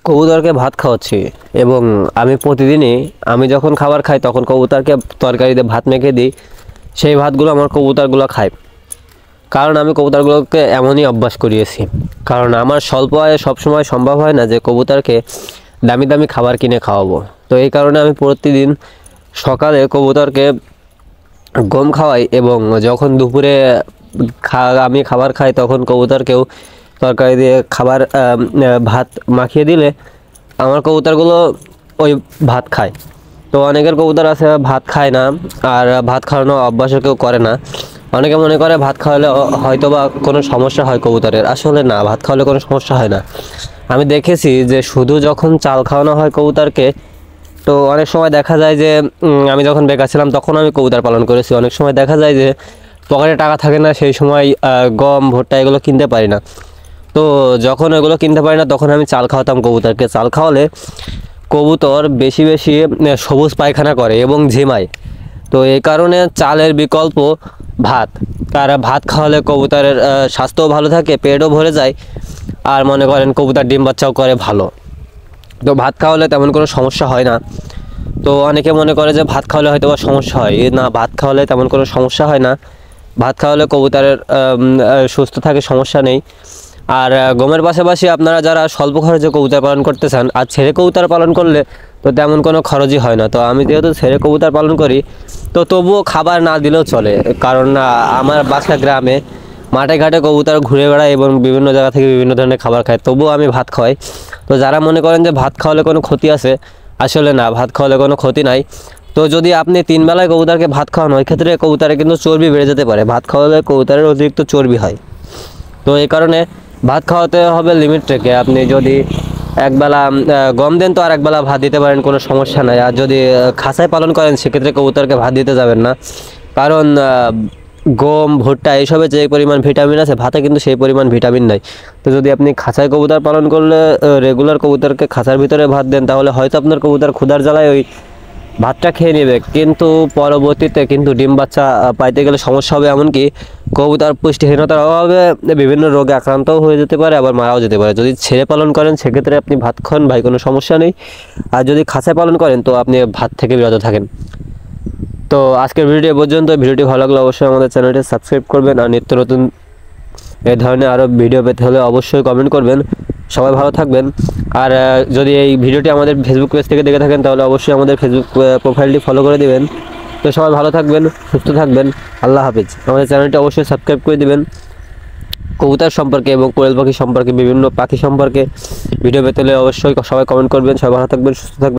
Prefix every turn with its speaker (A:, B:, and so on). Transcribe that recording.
A: কবুতরকে ভাত খাওয়াচ্ছি এবং আমি প্রতিদিনই আমি যখন খাবার খাই তখন কবুতরকে তরকারিতে ভাত মেখে দিই। সেই ভাতগুলো আমার কবুতরগুলো খায়, কারণ আমি কবুতরগুলোকে এমনই অভ্যাস করিয়েছি। কারণ আমার স্বল্প আয়ে সবসময় সম্ভব হয় না যে কবুতরকে দামি দামি খাবার কিনে খাওয়াবো। তো এই কারণে আমি প্রতিদিন সকালে কবুতরকে গম খাওয়াই এবং যখন দুপুরে আমি খাবার খাই তখন কবুতরকেও তরকারি দিয়ে ভাত মাখিয়ে দিলে আমার কবুতরগুলো ওই ভাত খায়। তো অনেকের কবুতর আছে ভাত খায় না, আর ভাত খাওয়ানো অভ্যাসও কেউ করে না। অনেকে মনে করে ভাত খাওয়ালে হয়তো বা কোনো সমস্যা হয় কবুতরের। আসলে না, ভাত খাওয়ালে কোনো সমস্যা হয় না। আমি দেখেছি যে শুধু যখন চাল খাওয়ানো হয় কবুতরকে, তো অনেক সময় দেখা যায় যে আমি যখন বেকার ছিলাম তখন আমি কবুতর পালন করেছি। অনেক সময় দেখা যায় যে পকেটে টাকা থাকে না, সেই সময় গম ভুট্টা এগুলো কিনতে পারি না। তো যখন এগুলো কিনতে পারি না তখন আমি চাল খাওয়াতাম কবুতরকে। চাল খাওয়ালে কবুতর বেশি বেশি সবুজ পায়খানা করে এবং ঝিমায়। তো এই কারণে চালের বিকল্প ভাত। আর ভাত খাওয়ালে কবুতরের স্বাস্থ্যও ভালো থাকে, পেটও ভরে যায়, আর মনে করেন কবুতর ডিম বাচ্চাও করে ভালো। তো ভাত খাওয়ালে তেমন কোনো সমস্যা হয় না। তো অনেকে মনে করে যে ভাত খাওয়ালে হয়তো বা সমস্যা হয়। না, ভাত খাওয়ালে তেমন কোনো সমস্যা হয় না। ভাত খাওয়ালে কবুতরের সুস্থ থাকে, সমস্যা নেই। আর গমের পাশাপাশি আপনারা যারা স্বল্প খরচে কবুতর পালন করতে চান, আর ছেড়ে কবুতর পালন করলে তো তেমন কোনো খরচই হয় না। তো আমি যেহেতু ছেড়ে কবুতর পালন করি, তো তবুও খাবার না দিলেও চলে। কারণ আমার বাসা গ্রামে, মাঠে ঘাটে কবুতর ঘুরে বেড়ায় এবং বিভিন্ন জায়গা থেকে বিভিন্ন ধরনের খাবার খায়, তবুও আমি ভাত খাওয়াই। তো যারা মনে করেন যে ভাত খাওয়ালে কোনো ক্ষতি আছে, আসলে না, ভাত খাওয়ালে কোনো ক্ষতি নাই। তো যদি আপনি 3 বেলায় কবুতরকে ভাত খাওয়ান, ওই ক্ষেত্রে কবুতরের কিন্তু চর্বি বেড়ে যেতে পারে। ভাত খাওয়ালে কবুতরের অতিরিক্ত চর্বি হয়। তো এই কারণে ভাত খাওয়াতে হবে লিমিট রেখে। আপনি যদি একবেলা গম দেন তো আর একবেলা ভাত দিতে পারেন, কোনো সমস্যা নাই। আর যদি খাঁচায় পালন করেন সেক্ষেত্রে কবুতরকে ভাত দিতে যাবেন না, কারণ গম ভুট্টা এইসবে যে পরিমাণ ভিটামিন আছে ভাতে কিন্তু সেই পরিমাণ ভিটামিন নাই। তো যদি আপনি খাঁচায় কবুতর পালন করলে রেগুলার কবুতরকে খাঁচার ভিতরে ভাত দেন, তাহলে হয়তো আপনার কবুতর ক্ষুধার জ্বালায় ওই ভাতটা খেয়ে নেবে, কিন্তু পরবর্তীতে কিন্তু ডিম বাচ্চা পাইতে গেলে সমস্যা হবে। এমনকি কবুতর পুষ্টিহীনতার অভাবে বিভিন্ন রোগে আক্রান্তও হয়ে যেতে পারে, আবার মারাও যেতে পারে। যদি ছেড়ে পালন করেন সেক্ষেত্রে আপনি ভাত খান ভাই, কোনো সমস্যা নেই। আর যদি খাঁচায় পালন করেন তো আপনি ভাত থেকে বিরত থাকেন। তো আজকের ভিডিও পর্যন্ত। ভিডিওটি ভালো লাগলে অবশ্যই আমাদের চ্যানেলটি সাবস্ক্রাইব করবেন, আর নিত্য নতুন এই ধরনের আরও ভিডিও পেতে হলে অবশ্যই কমেন্ট করবেন। সবাই ভালো থাকবেন। আর যদি এই ভিডিওটি আমাদের ফেসবুক পেজ থেকে দেখে থাকেন তাহলে অবশ্যই আমাদের ফেসবুক প্রোফাইলটি ফলো করে দিবেন। তো সবাই ভালো থাকবেন, সুস্থ থাকবেন। আল্লাহ হাফেজ। আমাদের চ্যানেলটি অবশ্যই সাবস্ক্রাইব করে দিবেন। কবুতর সম্পর্কে এবং কোয়েল পাখি সম্পর্কে, বিভিন্ন পাখি সম্পর্কে ভিডিও পেতে হলে অবশ্যই সবাই কমেন্ট করবেন। সবাই ভালো থাকবেন, সুস্থ থাকবেন।